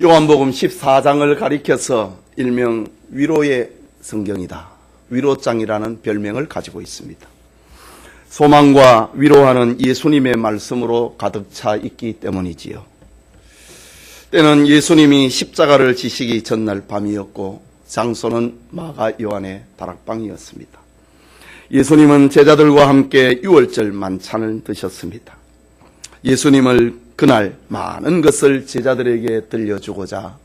요한복음 14장을 가리켜서 일명 위로의 성경이다, 위로장이라는 별명을 가지고 있습니다. 소망과 위로하는 예수님의 말씀으로 가득 차 있기 때문이지요. 때는 예수님이 십자가를 지시기 전날 밤이었고 장소는 마가 요한의 다락방이었습니다. 예수님은 제자들과 함께 유월절 만찬을 드셨습니다. 예수님을 그날 많은 것을 제자들에게 들려주고자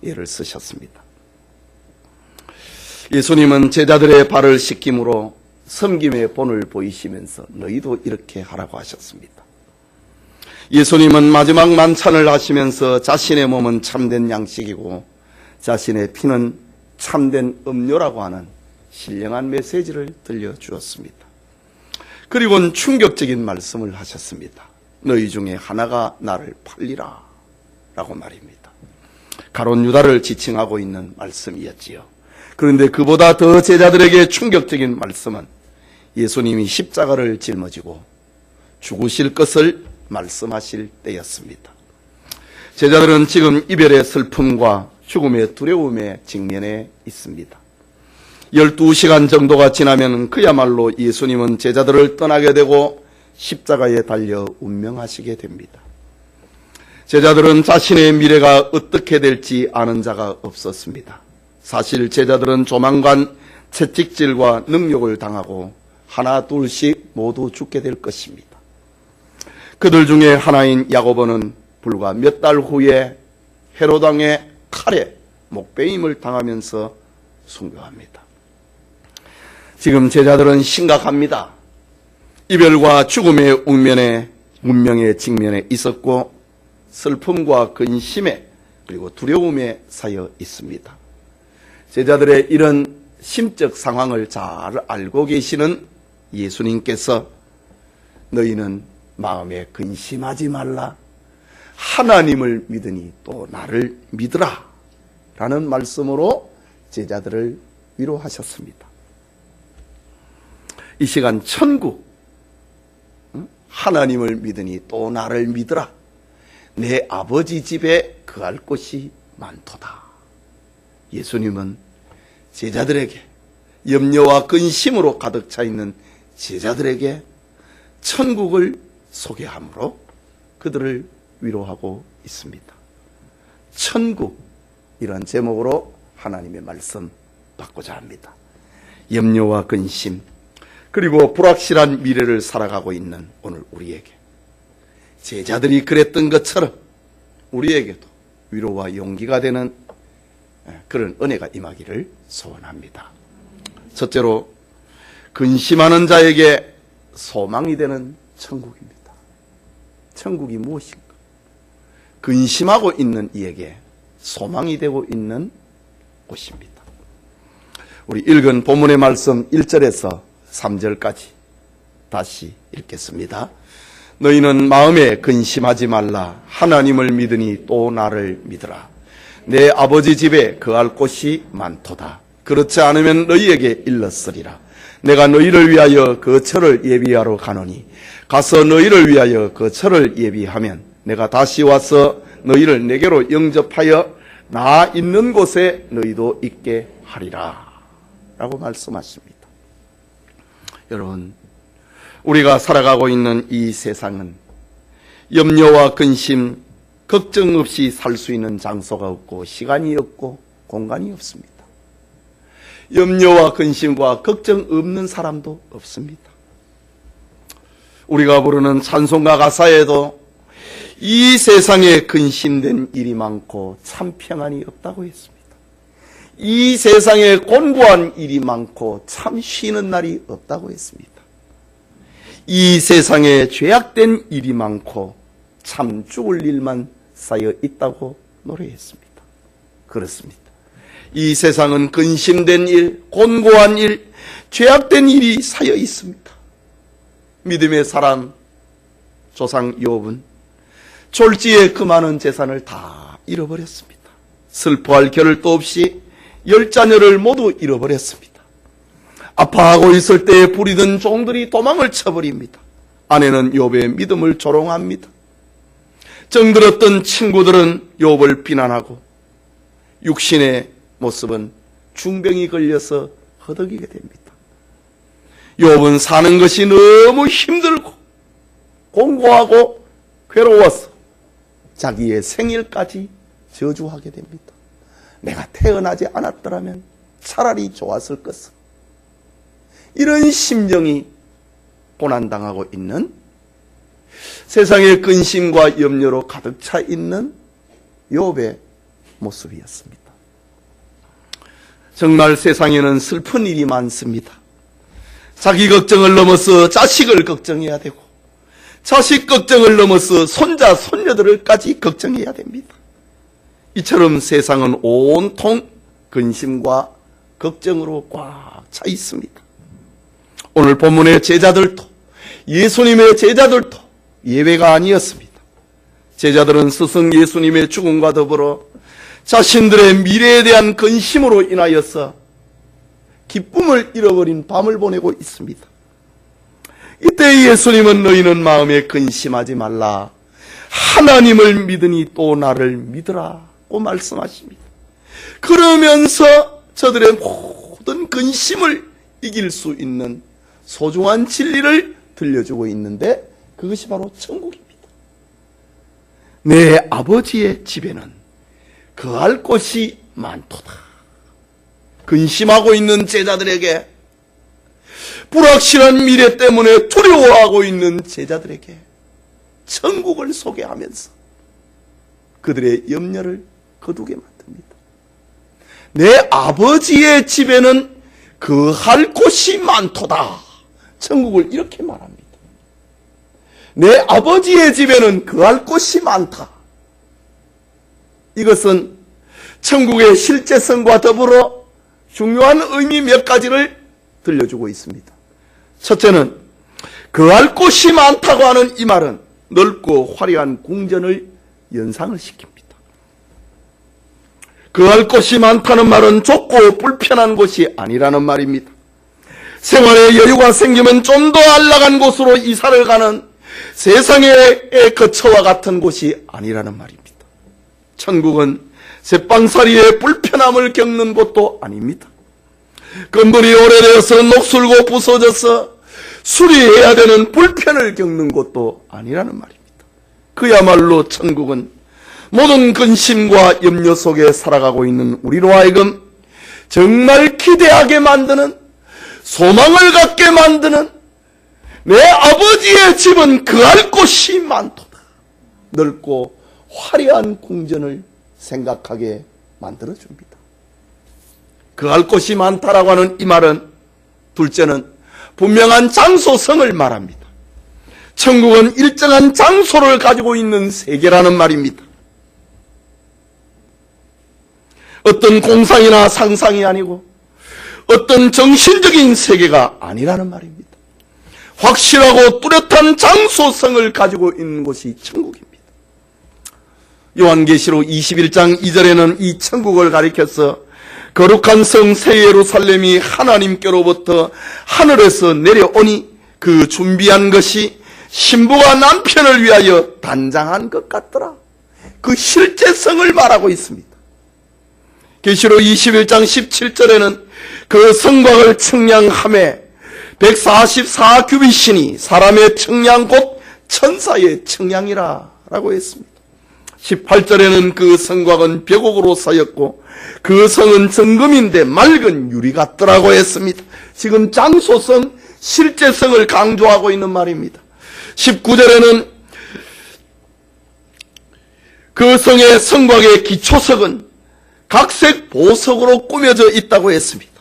예를 쓰셨습니다. 예수님은 제자들의 발을 씻김으로 섬김의 본을 보이시면서 너희도 이렇게 하라고 하셨습니다. 예수님은 마지막 만찬을 하시면서 자신의 몸은 참된 양식이고 자신의 피는 참된 음료라고 하는 신령한 메시지를 들려주었습니다. 그리고는 충격적인 말씀을 하셨습니다. 너희 중에 하나가 나를 팔리라 라고 말입니다. 가룟 유다를 지칭하고 있는 말씀이었지요. 그런데 그보다 더 제자들에게 충격적인 말씀은 예수님이 십자가를 짊어지고 죽으실 것을 말씀하실 때였습니다. 제자들은 지금 이별의 슬픔과 죽음의 두려움에 직면해 있습니다. 12시간 정도가 지나면 그야말로 예수님은 제자들을 떠나게 되고 십자가에 달려 운명하시게 됩니다. 제자들은 자신의 미래가 어떻게 될지 아는 자가 없었습니다. 사실 제자들은 조만간 채찍질과 능욕을 당하고 하나 둘씩 모두 죽게 될 것입니다. 그들 중에 하나인 야고보는 불과 몇 달 후에 헤롯 왕의 칼에 목베임을 당하면서 순교합니다. 지금 제자들은 심각합니다. 이별과 죽음의 운명의 직면에 있었고 슬픔과 근심에 그리고 두려움에 쌓여 있습니다. 제자들의 이런 심적 상황을 잘 알고 계시는 예수님께서 너희는 마음에 근심하지 말라, 하나님을 믿으니 또 나를 믿으라 라는 말씀으로 제자들을 위로하셨습니다. 이 시간 천국, 하나님을 믿으니 또 나를 믿으라, 내 아버지 집에 거할 곳이 많도다. 예수님은 제자들에게, 염려와 근심으로 가득 차 있는 제자들에게 천국을 소개함으로 그들을 위로하고 있습니다. 천국이란 제목으로 하나님의 말씀 받고자 합니다. 염려와 근심 그리고 불확실한 미래를 살아가고 있는 오늘 우리에게 제자들이 그랬던 것처럼 우리에게도 위로와 용기가 되는 그런 은혜가 임하기를 소원합니다. 첫째로 근심하는 자에게 소망이 되는 천국입니다. 천국이 무엇인가? 근심하고 있는 이에게 소망이 되고 있는 곳입니다. 우리 읽은 본문의 말씀 1절에서 3절까지 다시 읽겠습니다. 너희는 마음에 근심하지 말라, 하나님을 믿으니 또 나를 믿으라. 내 아버지 집에 거할 곳이 많도다. 그렇지 않으면 너희에게 일렀으리라. 내가 너희를 위하여 그 처를 예비하러 가노니 가서 너희를 위하여 그 처를 예비하면 내가 다시 와서 너희를 내게로 영접하여 나 있는 곳에 너희도 있게 하리라 라고 말씀하십니다. 여러분, 우리가 살아가고 있는 이 세상은 염려와 근심, 걱정 없이 살 수 있는 장소가 없고 시간이 없고 공간이 없습니다. 염려와 근심과 걱정 없는 사람도 없습니다. 우리가 부르는 찬송가 가사에도 이 세상에 근심된 일이 많고 참 평안이 없다고 했습니다. 이 세상에 곤고한 일이 많고 참 쉬는 날이 없다고 했습니다. 이 세상에 죄악된 일이 많고 참 죽을 일만 쌓여 있다고 노래했습니다. 그렇습니다. 이 세상은 근심된 일, 곤고한 일, 죄악된 일이 쌓여 있습니다. 믿음의 사람 조상 욥은 졸지에 그 많은 재산을 다 잃어버렸습니다. 슬퍼할 겨를도 없이 10자녀를 모두 잃어버렸습니다. 아파하고 있을 때에 부리던 종들이 도망을 쳐버립니다. 아내는 욥의 믿음을 조롱합니다. 정들었던 친구들은 욥을 비난하고 육신의 모습은 중병이 걸려서 허덕이게 됩니다. 욥은 사는 것이 너무 힘들고 공고하고 괴로워서 자기의 생일까지 저주하게 됩니다. 내가 태어나지 않았더라면 차라리 좋았을 것을. 이런 심정이 고난당하고 있는, 세상의 근심과 염려로 가득 차 있는 욥의 모습이었습니다. 정말 세상에는 슬픈 일이 많습니다. 자기 걱정을 넘어서 자식을 걱정해야 되고, 자식 걱정을 넘어서 손자, 손녀들을까지 걱정해야 됩니다. 이처럼 세상은 온통 근심과 걱정으로 꽉 차 있습니다. 오늘 본문의 제자들도, 예수님의 제자들도 예외가 아니었습니다. 제자들은 스승 예수님의 죽음과 더불어 자신들의 미래에 대한 근심으로 인하여서 기쁨을 잃어버린 밤을 보내고 있습니다. 이때 예수님은 너희는 마음에 근심하지 말라. 하나님을 믿으니 또 나를 믿으라고 말씀하십니다. 그러면서 저들의 모든 근심을 이길 수 있는 소중한 진리를 들려주고 있는데, 그것이 바로 천국입니다. 내 아버지의 집에는 거할 곳이 많도다. 근심하고 있는 제자들에게, 불확실한 미래 때문에 두려워하고 있는 제자들에게 천국을 소개하면서 그들의 염려를 거두게 만듭니다. 내 아버지의 집에는 거할 곳이 많도다. 천국을 이렇게 말합니다. 내 아버지의 집에는 거할 곳이 많다. 이것은 천국의 실제성과 더불어 중요한 의미 몇 가지를 들려주고 있습니다. 첫째는 거할 곳이 많다고 하는 이 말은 넓고 화려한 궁전을 연상을 시킵니다. 거할 곳이 많다는 말은 좁고 불편한 곳이 아니라는 말입니다. 생활에 여유가 생기면 좀 더 안락한 곳으로 이사를 가는 세상의 거처와 같은 곳이 아니라는 말입니다. 천국은 셋방살이의 불편함을 겪는 곳도 아닙니다. 건물이 오래되어서 녹슬고 부서져서 수리해야 되는 불편을 겪는 곳도 아니라는 말입니다. 그야말로 천국은 모든 근심과 염려 속에 살아가고 있는 우리로 하여금 정말 기대하게 만드는, 소망을 갖게 만드는, 내 아버지의 집은 거할 곳이 많도다. 넓고 화려한 궁전을 생각하게 만들어줍니다. 거할 곳이 많다라고 하는 이 말은, 둘째는 분명한 장소성을 말합니다. 천국은 일정한 장소를 가지고 있는 세계라는 말입니다. 어떤 공상이나 상상이 아니고 어떤 정신적인 세계가 아니라는 말입니다. 확실하고 뚜렷한 장소성을 가지고 있는 곳이 천국입니다. 요한계시록 21장 2절에는 이 천국을 가리켜서 거룩한 성 새 예루살렘이 하나님께로부터 하늘에서 내려오니 그 준비한 것이 신부가 남편을 위하여 단장한 것 같더라. 그 실제성을 말하고 있습니다. 계시록 21장 17절에는 그 성곽을 청량함에 144규빗이니 사람의 청량 곧 천사의 청량이라 라고 했습니다. 18절에는 그 성곽은 벽옥으로 쌓였고 그 성은 정금인데 맑은 유리 같더라고 했습니다. 지금 장소성, 실제성을 강조하고 있는 말입니다. 19절에는 그 성의 성곽의 기초석은 각색 보석으로 꾸며져 있다고 했습니다.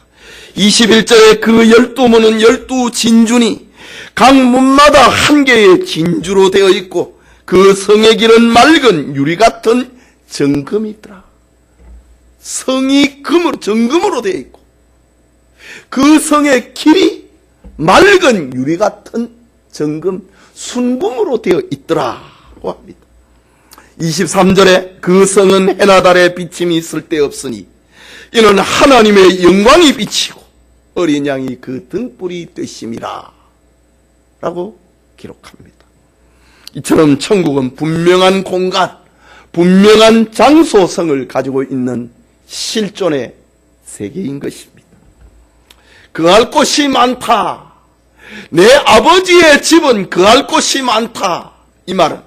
21절에 그 12문은 12진주니 각 문마다 한 개의 진주로 되어 있고 그 성의 길은 맑은 유리 같은 정금이 있더라. 성이 금으로, 정금으로 되어 있고 그 성의 길이 맑은 유리 같은 정금, 순금으로 되어 있더라고 합니다. 23절에 그 성은 해나 달의 비침이 쓸데없으니 이는 하나님의 영광이 비치고 어린 양이 그 등불이 되심이라 라고 기록합니다. 이처럼 천국은 분명한 공간, 분명한 장소성을 가지고 있는 실존의 세계인 것입니다. 거할 곳이 많다. 내 아버지의 집은 거할 곳이 많다. 이 말은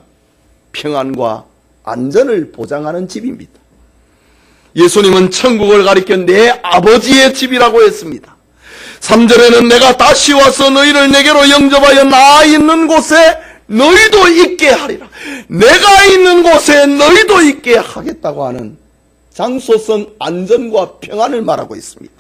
평안과 안전을 보장하는 집입니다. 예수님은 천국을 가리켜 내 아버지의 집이라고 했습니다. 3절에는 내가 다시 와서 너희를 내게로 영접하여 나 있는 곳에 너희도 있게 하리라. 내가 있는 곳에 너희도 있게 하겠다고 하는 장소성 안전과 평안을 말하고 있습니다.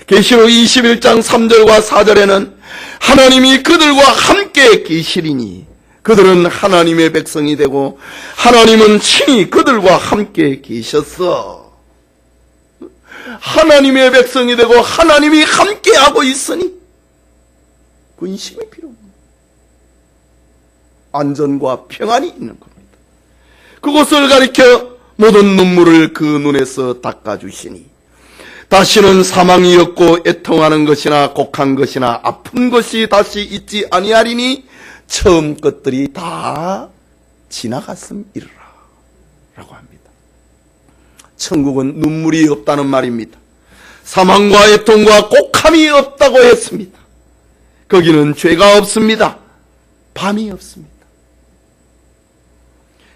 계시록 21장 3절과 4절에는 하나님이 그들과 함께 계시리니 그들은 하나님의 백성이 되고 하나님은 친히 그들과 함께 계셨어. 하나님의 백성이 되고 하나님이 함께하고 있으니 근심이 필요 없는 안전과 평안이 있는 겁니다. 그곳을 가리켜 모든 눈물을 그 눈에서 닦아주시니 다시는 사망이 없고 애통하는 것이나 곡한 것이나 아픈 것이 다시 있지 아니하리니 처음 것들이 다 지나갔음이라 라고 합니다. 천국은 눈물이 없다는 말입니다. 사망과 애통과 곡함이 없다고 했습니다. 거기는 죄가 없습니다. 밤이 없습니다.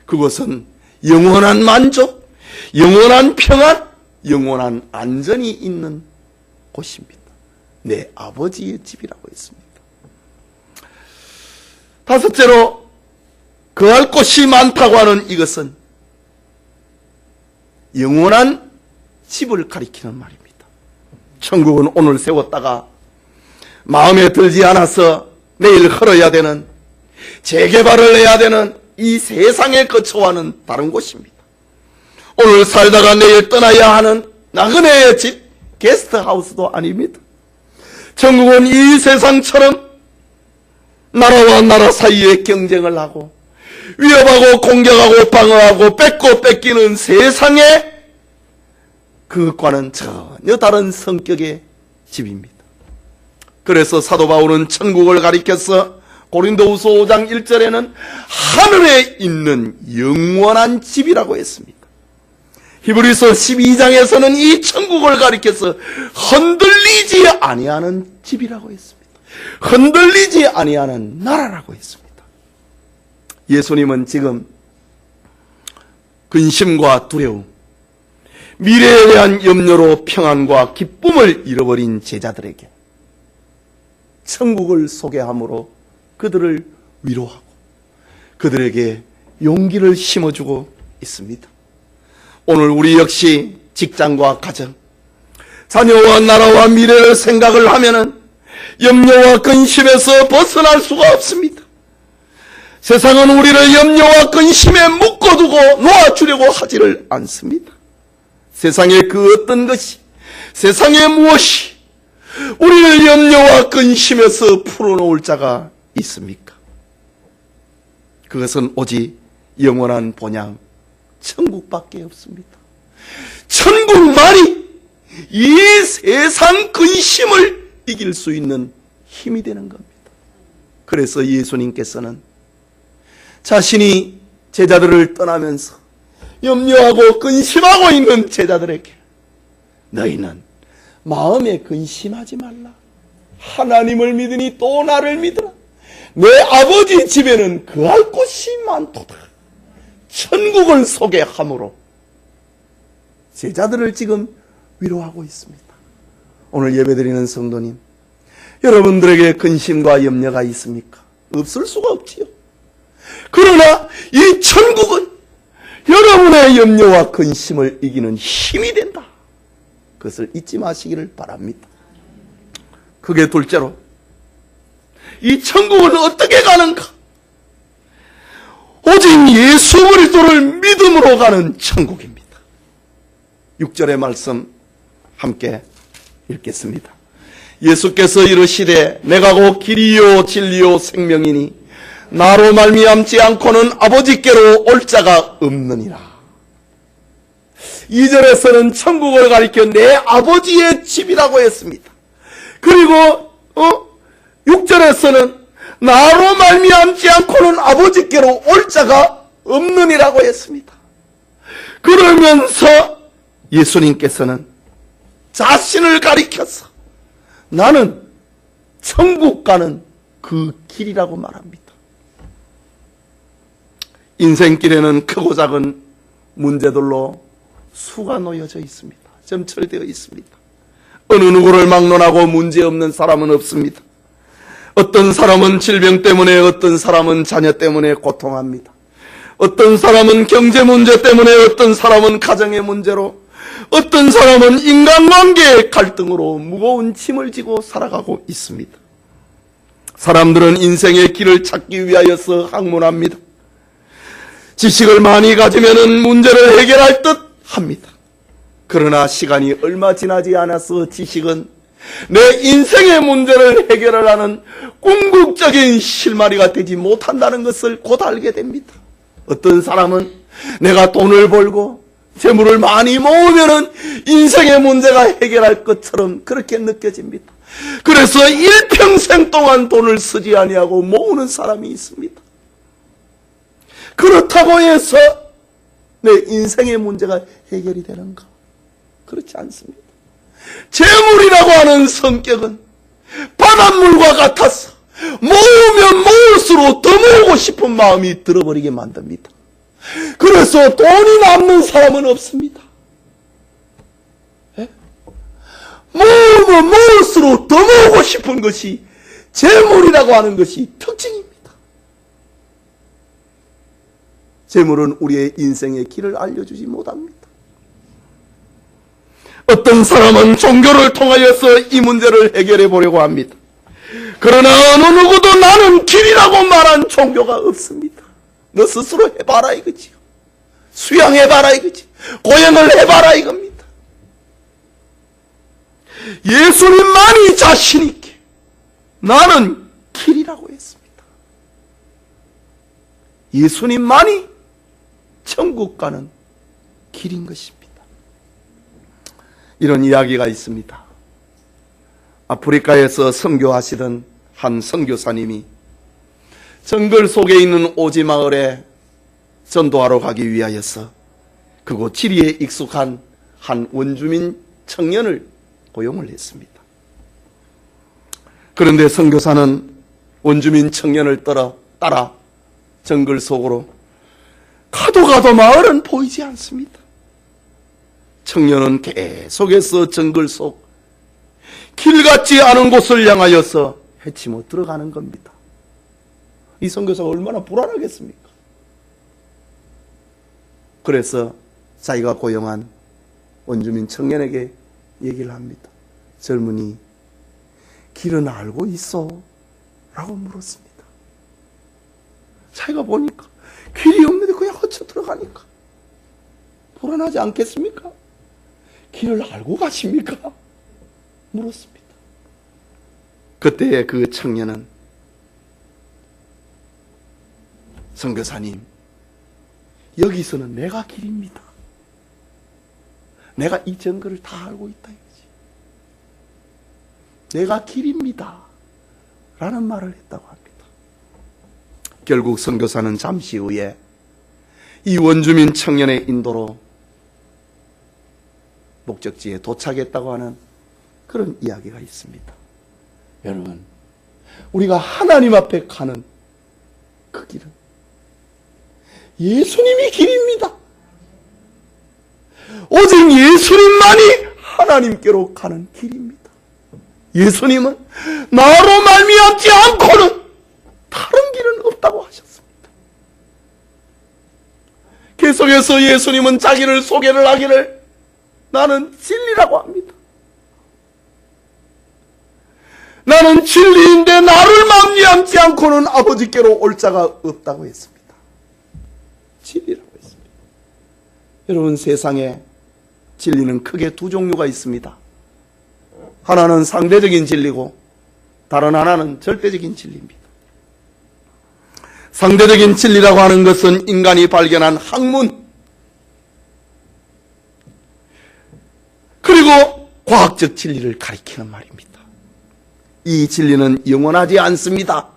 그것은 영원한 만족, 영원한 평안, 영원한 안전이 있는 곳입니다. 내 아버지의 집이라고 했습니다. 다섯째로 거할 곳이 많다고 하는 이것은 영원한 집을 가리키는 말입니다. 천국은 오늘 세웠다가 마음에 들지 않아서 내일 헐어야 되는, 재개발을 해야 되는 이 세상의 거처와는 다른 곳입니다. 오늘 살다가 내일 떠나야 하는 나그네의 집, 게스트하우스도 아닙니다. 천국은 이 세상처럼 나라와 나라 사이에 경쟁을 하고 위협하고 공격하고 방어하고 뺏고 뺏기는 세상의 그것과는 전혀 다른 성격의 집입니다. 그래서 사도 바울은 천국을 가리켜서 고린도후서 5장 1절에는 하늘에 있는 영원한 집이라고 했습니다. 히브리서 12장에서는 이 천국을 가리켜서 흔들리지 아니하는 집이라고 했습니다. 흔들리지 아니하는 나라라고 했습니다. 예수님은 지금 근심과 두려움, 미래에 대한 염려로 평안과 기쁨을 잃어버린 제자들에게 천국을 소개함으로 그들을 위로하고 그들에게 용기를 심어주고 있습니다. 오늘 우리 역시 직장과 가정, 자녀와 나라와 미래를 생각을 하면은 염려와 근심에서 벗어날 수가 없습니다. 세상은 우리를 염려와 근심에 묶어두고 놓아주려고 하지를 않습니다. 세상의 그 어떤 것이, 세상의 무엇이 우리를 염려와 근심에서 풀어놓을 자가 있습니까? 그것은 오직 영원한 본향 천국밖에 없습니다. 천국만이 이 세상 근심을 이길 수 있는 힘이 되는 겁니다. 그래서 예수님께서는 자신이 제자들을 떠나면서 염려하고 근심하고 있는 제자들에게 너희는 마음에 근심하지 말라. 하나님을 믿으니 또 나를 믿으라. 내 아버지 집에는 거할 곳이 많도다. 천국을 소개함으로 제자들을 지금 위로하고 있습니다. 오늘 예배드리는 성도님, 여러분들에게 근심과 염려가 있습니까? 없을 수가 없지요. 그러나 이 천국은 여러분의 염려와 근심을 이기는 힘이 된다. 그것을 잊지 마시기를 바랍니다. 그게 둘째로, 이 천국은 어떻게 가는가? 오직 예수 그리스도를 믿음으로 가는 천국입니다. 6절의 말씀 함께 읽겠습니다. 예수께서 이르시되 내가 곧 길이요 진리요 생명이니 나로 말미암지 않고는 아버지께로 올 자가 없느니라. 2절에서는 천국을 가리켜 내 아버지의 집이라고 했습니다. 그리고 6절에서는 나로 말미암지 않고는 아버지께로 올 자가 없느니라고 했습니다. 그러면서 예수님께서는 자신을 가리켜서 나는 천국 가는 그 길이라고 말합니다. 인생길에는 크고 작은 문제들로 수가 놓여져 있습니다. 점철되어 있습니다. 어느 누구를 막론하고 문제없는 사람은 없습니다. 어떤 사람은 질병 때문에, 어떤 사람은 자녀 때문에 고통합니다. 어떤 사람은 경제 문제 때문에, 어떤 사람은 가정의 문제로, 어떤 사람은 인간관계의 갈등으로 무거운 짐을 지고 살아가고 있습니다. 사람들은 인생의 길을 찾기 위하여서 학문합니다. 지식을 많이 가지면 문제를 해결할 듯 합니다. 그러나 시간이 얼마 지나지 않아서 지식은 내 인생의 문제를 해결하라는 궁극적인 실마리가 되지 못한다는 것을 곧 알게 됩니다. 어떤 사람은 내가 돈을 벌고 재물을 많이 모으면 인생의 문제가 해결할 것처럼 그렇게 느껴집니다. 그래서 일평생 동안 돈을 쓰지 아니하고 모으는 사람이 있습니다. 그렇다고 해서 내 인생의 문제가 해결이 되는가? 그렇지 않습니다. 재물이라고 하는 성격은 바닷물과 같아서 모으면 모을수록 더 모으고 싶은 마음이 들어버리게 만듭니다. 그래서 돈이 남는 사람은 없습니다. 예? 모으면 모을수록 더 모으고 싶은 것이 재물이라고 하는 것이 특징입니다. 재물은 우리의 인생의 길을 알려주지 못합니다. 어떤 사람은 종교를 통하여서 이 문제를 해결해 보려고 합니다. 그러나 어느 누구도 나는 길이라고 말한 종교가 없습니다. 너 스스로 해봐라 이거지요. 수양해봐라 이거지. 고행을 해봐라 이겁니다. 예수님만이 자신 있게 나는 길이라고 했습니다. 예수님만이 천국 가는 길인 것입니다. 이런 이야기가 있습니다. 아프리카에서 선교하시던 한 선교사님이 정글 속에 있는 오지 마을에 전도하러 가기 위하여서 그곳 지리에 익숙한 한 원주민 청년을 고용을 했습니다. 그런데 선교사는 원주민 청년을 따라 정글 속으로 가도 마을은 보이지 않습니다. 청년은 계속해서 정글 속 길 같지 않은 곳을 향하여서 헤치며 들어가는 겁니다. 이 선교사가 얼마나 불안하겠습니까? 그래서 자기가 고용한 원주민 청년에게 얘기를 합니다. 젊은이, 길은 알고 있어? 라고 물었습니다. 자기가 보니까 길이 없는데 그냥 허쳐 들어가니까 불안하지 않겠습니까? 길을 알고 가십니까? 물었습니다. 그때 그 청년은 선교사님, 여기서는 내가 길입니다. 내가 이 정글을 다 알고 있다 이거지. 내가 길입니다. 라는 말을 했다고 합니다. 결국 선교사는 잠시 후에 이 원주민 청년의 인도로 목적지에 도착했다고 하는 그런 이야기가 있습니다. 여러분, 우리가 하나님 앞에 가는 그 길은 예수님이 길입니다. 오직 예수님만이 하나님께로 가는 길입니다. 예수님은 나로 말미암지 않고는 다른 길은 없다고 하셨습니다. 계속해서 예수님은 자기를 소개를 하기를 나는 진리라고 합니다. 나는 진리인데 나를 말미암지 않고는 아버지께로 올 자가 없다고 했습니다. 진리라고 했습니다. 여러분, 세상에 진리는 크게 두 종류가 있습니다. 하나는 상대적인 진리고 다른 하나는 절대적인 진리입니다. 상대적인 진리라고 하는 것은 인간이 발견한 학문 그리고 과학적 진리를 가리키는 말입니다. 이 진리는 영원하지 않습니다.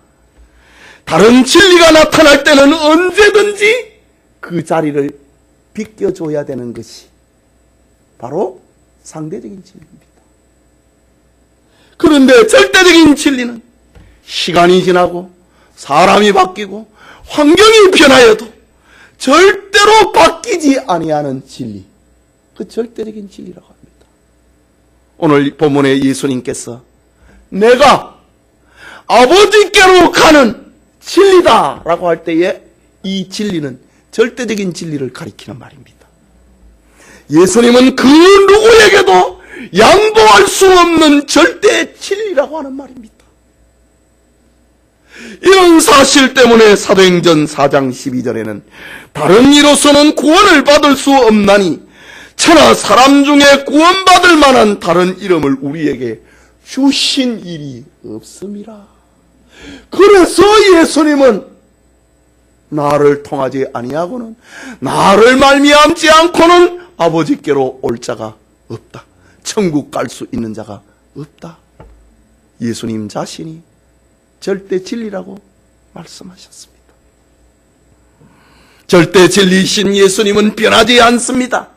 다른 진리가 나타날 때는 언제든지 그 자리를 비껴줘야 되는 것이 바로 상대적인 진리입니다. 그런데 절대적인 진리는 시간이 지나고 사람이 바뀌고 환경이 변하여도 절대로 바뀌지 아니하는 진리, 그 절대적인 진리라고 합니다. 오늘 본문에 예수님께서 내가 아버지께로 가는 진리다 라고 할 때에 이 진리는 절대적인 진리를 가리키는 말입니다. 예수님은 그 누구에게도 양보할 수 없는 절대 진리라고 하는 말입니다. 이런 사실 때문에 사도행전 4장 12절에는 다른 이로서는 구원을 받을 수 없나니 천하 사람 중에 구원받을 만한 다른 이름을 우리에게 주신 일이 없음이라. 그래서 예수님은 나를 통하지 아니하고는, 나를 말미암지 않고는 아버지께로 올 자가 없다. 천국 갈 수 있는 자가 없다. 예수님 자신이 절대 진리라고 말씀하셨습니다. 절대 진리이신 예수님은 변하지 않습니다.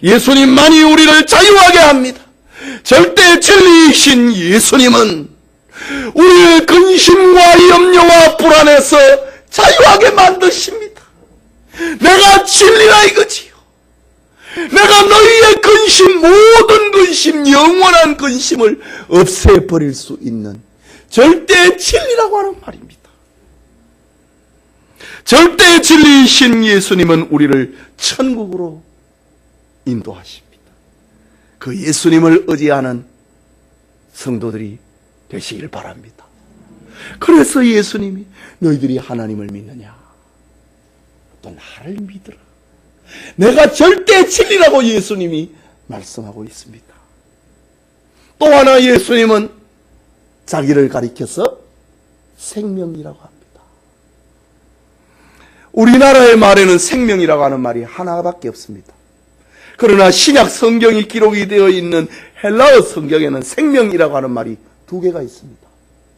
예수님만이 우리를 자유하게 합니다. 절대 진리이신 예수님은 우리의 근심과 염려와 불안에서 자유하게 만드십니다. 내가 진리라 이거지요. 내가 너희의 근심, 모든 근심, 영원한 근심을 없애버릴 수 있는 절대 진리라고 하는 말입니다. 절대 진리이신 예수님은 우리를 천국으로 인도하십니다. 그 예수님을 의지하는 성도들이 되시길 바랍니다. 그래서 예수님이 너희들이 하나님을 믿느냐? 또 나를 믿으라. 내가 절대 진리라고 예수님이 말씀하고 있습니다. 또 하나 예수님은 자기를 가리켜서 생명이라고 합니다. 우리나라의 말에는 생명이라고 하는 말이 하나밖에 없습니다. 그러나 신약 성경이 기록이 되어 있는 헬라어 성경에는 생명이라고 하는 말이 두 개가 있습니다.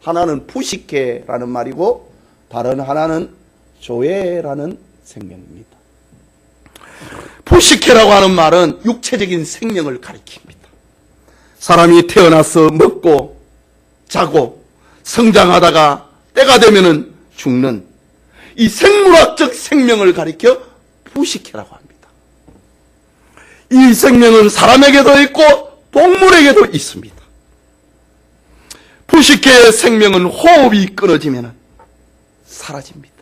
하나는 푸시케라는 말이고 다른 하나는 조에라는 생명입니다. 푸시케라고 하는 말은 육체적인 생명을 가리킵니다. 사람이 태어나서 먹고 자고 성장하다가 때가 되면은 죽는 이 생물학적 생명을 가리켜 푸시케라고 합니다. 이 생명은 사람에게도 있고 동물에게도 있습니다. 푸시케의 생명은 호흡이 끊어지면 사라집니다.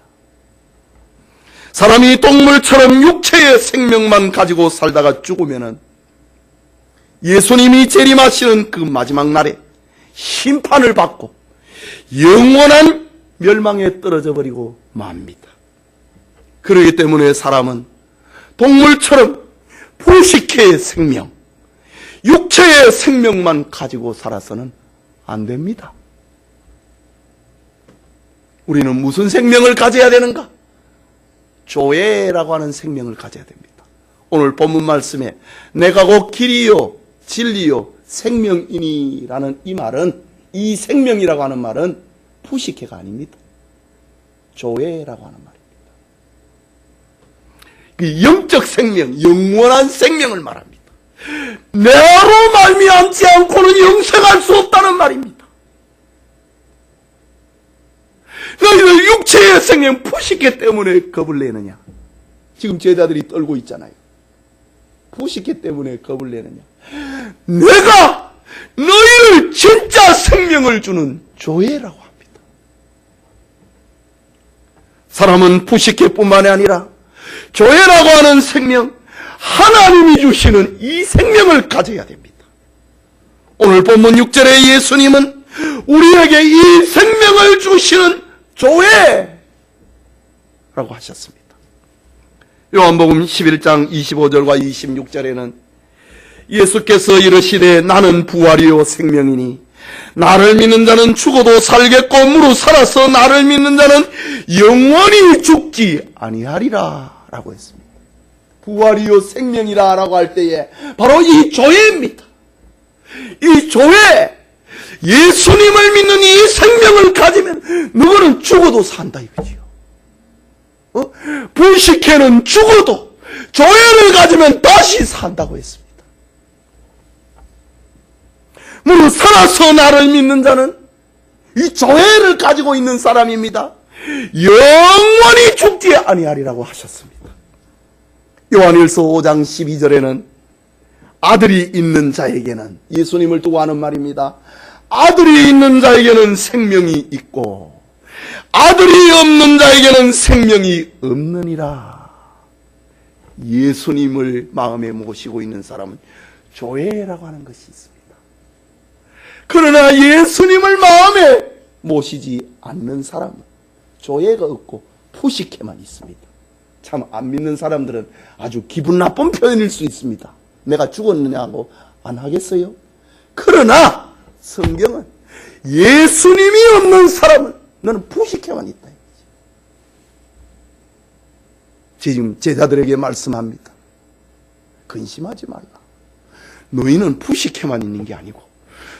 사람이 동물처럼 육체의 생명만 가지고 살다가 죽으면 예수님이 재림하시는 그 마지막 날에 심판을 받고 영원한 멸망에 떨어져 버리고 맙니다. 그렇기 때문에 사람은 동물처럼 푸시케의 생명, 육체의 생명만 가지고 살아서는 안 됩니다. 우리는 무슨 생명을 가져야 되는가? 조에라고 하는 생명을 가져야 됩니다. 오늘 본문 말씀에 내가 곧 길이요 진리요 생명이니라는 이 말은, 이 생명이라고 하는 말은 푸시케가 아닙니다. 조에라고 하는 말입니다. 그 영적 생명, 영원한 생명을 말합니다. 내로 말미암지 않고는 영생할 수 없다는 말입니다. 너희들 육체의 생명 푸시케 때문에 겁을 내느냐? 지금 제자들이 떨고 있잖아요. 푸시케 때문에 겁을 내느냐? 내가 너희를 진짜 생명을 주는 조에라고 합니다. 사람은 푸시케뿐만이 아니라 조에라고 하는 생명, 하나님이 주시는 이 생명을 가져야 됩니다. 오늘 본문 6절에 예수님은 우리에게 이 생명을 주시는 조에라고 하셨습니다. 요한복음 11장 25절과 26절에는 예수께서 이르시되 나는 부활이요 생명이니 나를 믿는 자는 죽어도 살겠고 무릇 살아서 나를 믿는 자는 영원히 죽지 아니하리라 라고 했습니다. 부활이요 생명이라 라고 할 때에 바로 이 조에입니다. 이 조에, 예수님을 믿는 이 생명을 가지면 누구는 죽어도 산다 이거지요. 푸시케는 죽어도 조회를 가지면 다시 산다고 했습니다. 무릇 살아서 나를 믿는 자는 이 조회를 가지고 있는 사람입니다. 영원히 죽지 아니하리라고 하셨습니다. 요한일서 5장 12절에는 아들이 있는 자에게는, 예수님을 두고 하는 말입니다. 아들이 있는 자에게는 생명이 있고 아들이 없는 자에게는 생명이 없느니라. 예수님을 마음에 모시고 있는 사람은 조회라고 하는 것이 있습니다. 그러나 예수님을 마음에 모시지 않는 사람은 조회가 없고 푸식해만 있습니다. 참 안 믿는 사람들은 아주 기분 나쁜 표현일 수 있습니다. 내가 죽었느냐고 안 하겠어요? 그러나 성경은 예수님이 없는 사람은 너는 푸식해만 있다. 지금 제자들에게 말씀합니다. 근심하지 말라. 너희는 푸식해만 있는 게 아니고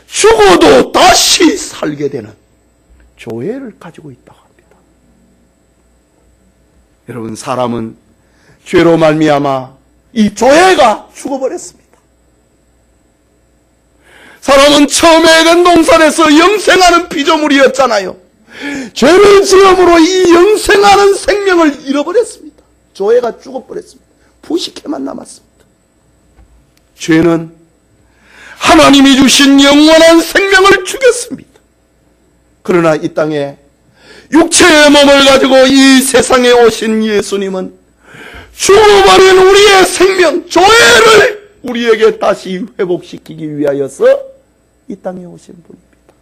죽어도 다시 살게 되는 조회를 가지고 있다고 합니다. 여러분, 사람은 죄로 말미암아 이 조회가 죽어버렸습니다. 사람은 처음에 에덴 동산에서 영생하는 피조물이었잖아요. 죄를 지음으로 이 영생하는 생명을 잃어버렸습니다. 조회가 죽어버렸습니다. 부식해만 남았습니다. 죄는 하나님이 주신 영원한 생명을 죽였습니다. 그러나 이 땅에 육체의 몸을 가지고 이 세상에 오신 예수님은 죽어버린 우리의 생명, 조회를 우리에게 다시 회복시키기 위하여서 이 땅에 오신 분입니다.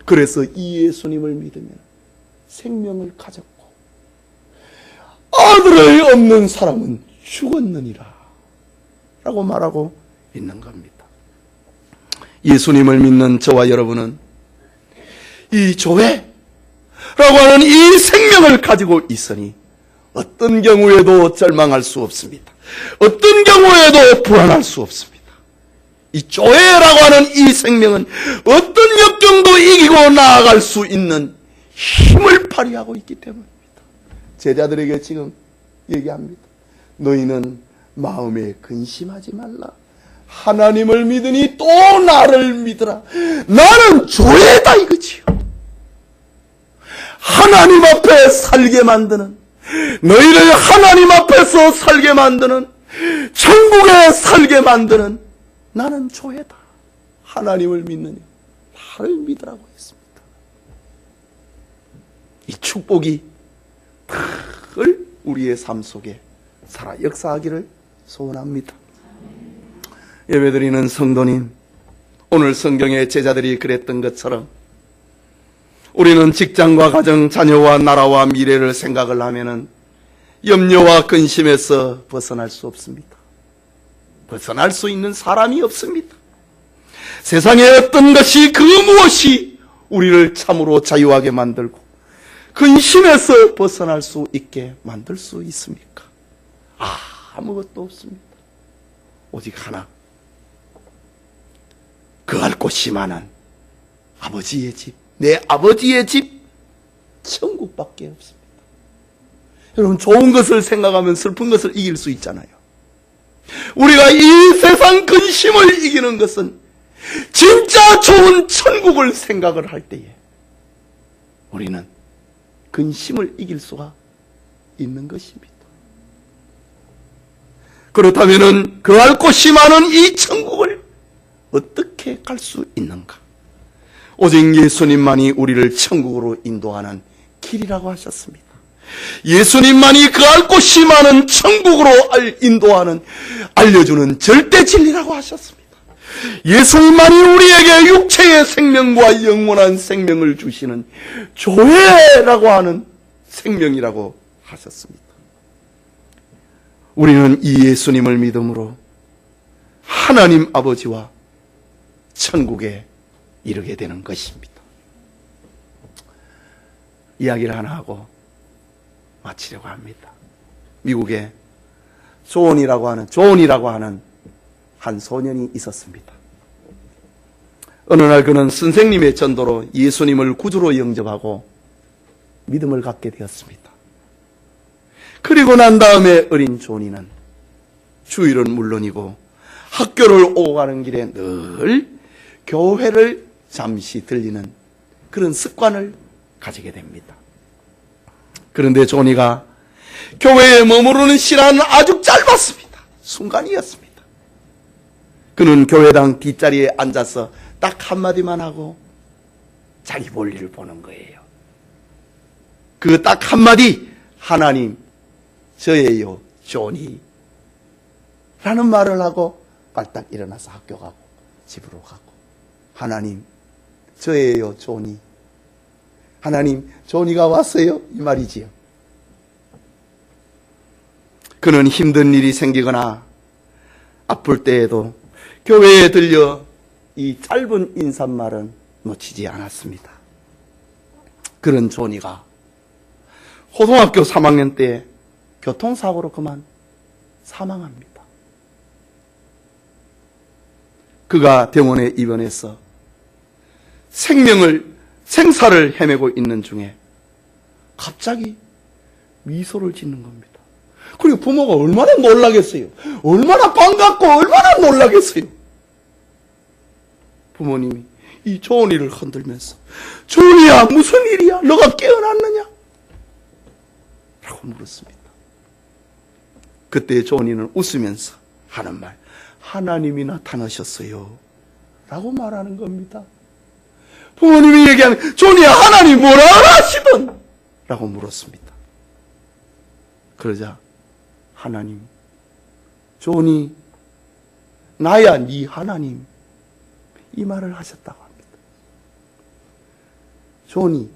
그래서 이 예수님을 믿으면 생명을 가졌고 아들이 없는 사람은 죽었느니라 라고 말하고 있는 겁니다. 예수님을 믿는 저와 여러분은 이 조회라고 하는 이 생명을 가지고 있으니 어떤 경우에도 절망할 수 없습니다. 어떤 경우에도 불안할 수 없습니다. 이 조회라고 하는 이 생명은 어떤 역경도 이기고 나아갈 수 있는 힘을 발휘하고 있기 때문입니다. 제자들에게 지금 얘기합니다. 너희는 마음에 근심하지 말라. 하나님을 믿으니 또 나를 믿으라. 나는 조회다 이거지요. 하나님 앞에 살게 만드는, 너희를 하나님 앞에서 살게 만드는, 천국에 살게 만드는 나는 조회다. 하나님을 믿느냐 나를 믿으라고 했습니다. 이 축복이 늘 우리의 삶 속에 살아 역사하기를 소원합니다. 예배드리는 성도님, 오늘 성경의 제자들이 그랬던 것처럼 우리는 직장과 가정, 자녀와 나라와 미래를 생각을 하면은 염려와 근심에서 벗어날 수 없습니다. 벗어날 수 있는 사람이 없습니다. 세상에 어떤 것이 그 무엇이 우리를 참으로 자유하게 만들고 근심에서 벗어날 수 있게 만들 수 있습니까? 아무것도 없습니다. 오직 하나, 거할 곳이 많은 아버지의 집, 내 아버지의 집, 천국밖에 없습니다. 여러분, 좋은 것을 생각하면 슬픈 것을 이길 수 있잖아요. 우리가 이 세상 근심을 이기는 것은 진짜 좋은 천국을 생각을 할 때에 우리는 근심을 이길 수가 있는 것입니다. 그렇다면 거할 곳이 많은 이 천국을 어떻게 갈 수 있는가? 오직 예수님만이 우리를 천국으로 인도하는 길이라고 하셨습니다. 예수님만이 거할 곳이 많은 천국으로 인도하는, 알려주는 절대 진리라고 하셨습니다. 예수님만이 우리에게 육체의 생명과 영원한 생명을 주시는 조회라고 하는 생명이라고 하셨습니다. 우리는 이 예수님을 믿음으로 하나님 아버지와 천국에 이르게 되는 것입니다. 이야기를 하나 하고 마치려고 합니다. 미국에 존이라고 하는 한 소년이 있었습니다. 어느 날 그는 선생님의 전도로 예수님을 구주로 영접하고 믿음을 갖게 되었습니다. 그리고 난 다음에 어린 조니는 주일은 물론이고 학교를 오고 가는 길에 늘 교회를 잠시 들리는 그런 습관을 가지게 됩니다. 그런데 조니가 교회에 머무르는 시간은 아주 짧았습니다. 순간이었습니다. 그는 교회당 뒷자리에 앉아서 딱 한마디만 하고 자기 볼일을 보는 거예요. 그 딱 한마디, 하나님, 저예요, 조니 라는 말을 하고 빨딱 일어나서 학교 가고 집으로 가고, 하나님, 저예요, 조니. 하나님, 조니가 왔어요, 이 말이지요. 그는 힘든 일이 생기거나 아플 때에도 교회에 들려 이 짧은 인사말은 놓치지 않았습니다. 그런 조니가 고등학교 3학년 때 교통사고로 그만 사망합니다. 그가 병원에 입원해서 생사를 헤매고 있는 중에 갑자기 미소를 짓는 겁니다. 그리고 부모가 얼마나 놀라겠어요. 얼마나 반갑고 얼마나 놀라겠어요. 부모님이 이 조니를 흔들면서, 조니야, 무슨 일이야? 너가 깨어났느냐? 라고 물었습니다. 그때 조니는 웃으면서 하는 말, 하나님이 나타나셨어요 라고 말하는 겁니다. 부모님이 얘기하는, 조니야, 하나님 뭐라 하시던? 라고 물었습니다. 그러자 하나님, 조니, 나야 네 하나님, 이 말을 하셨다고 합니다. 조니,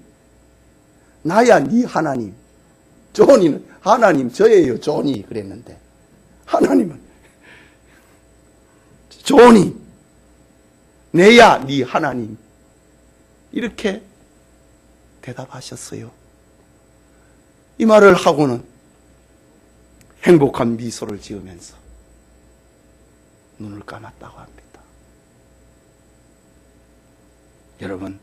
나야 네 하나님. 조니는 하나님 저예요, 조니 그랬는데, 하나님은 조니, 내야 네 하나님, 이렇게 대답하셨어요. 이 말을 하고는 행복한 미소를 지으면서 눈을 감았다고 합니다. 여러분,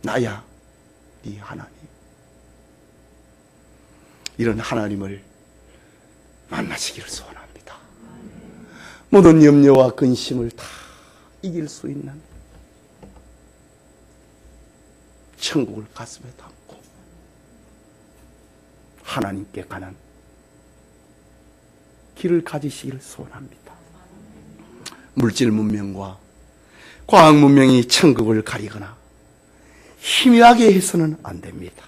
나야 네 하나님, 이런 하나님을 만나시기를 소원합니다. 모든 염려와 근심을 다 이길 수 있는 천국을 가슴에 담고 하나님께 가는 길을 가지시기를 소원합니다. 물질 문명과 과학 문명이 천국을 가리거나 희미하게 해서는 안 됩니다.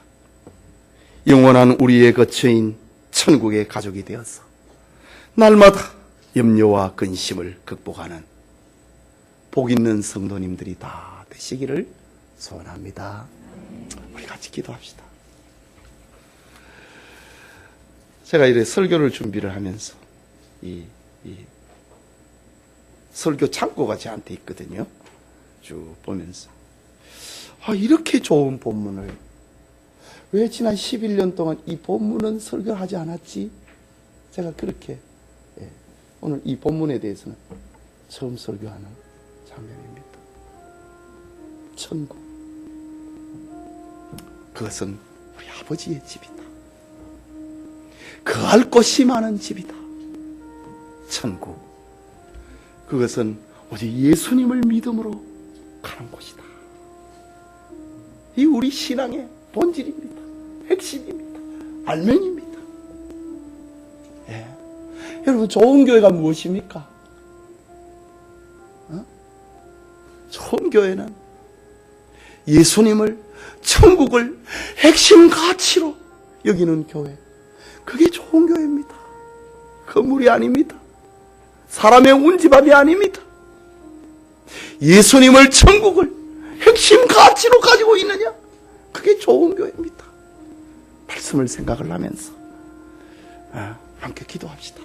영원한 우리의 거처인 천국의 가족이 되어서 날마다 염려와 근심을 극복하는 복 있는 성도님들이 다 되시기를 소원합니다. 우리 같이 기도합시다. 제가 이렇게 설교를 준비를 하면서 이 설교 창고가 저한테 있거든요. 쭉 보면서 이렇게 좋은 본문을 왜 지난 11년 동안 이 본문은 설교하지 않았지? 제가 그렇게 오늘 이 본문에 대해서는 처음 설교하는 장면입니다. 천국, 그것은 우리 아버지의 집이다. 거할 곳이 많은 집이다. 천국, 그것은 오직 예수님을 믿음으로 가는 곳이다. 이 우리 신앙의 본질입니다. 핵심입니다. 알맹입니다. 여러분, 좋은 교회가 무엇입니까? 좋은 교회는 예수님을, 천국을 핵심 가치로 여기는 교회, 그게 좋은 교회입니다. 건물이 아닙니다. 사람의 운집합이 아닙니다. 예수님을, 천국을 핵심 가치로 가지고 있느냐? 그게 좋은 교회입니다. 말씀을 생각을 하면서 함께 기도합시다.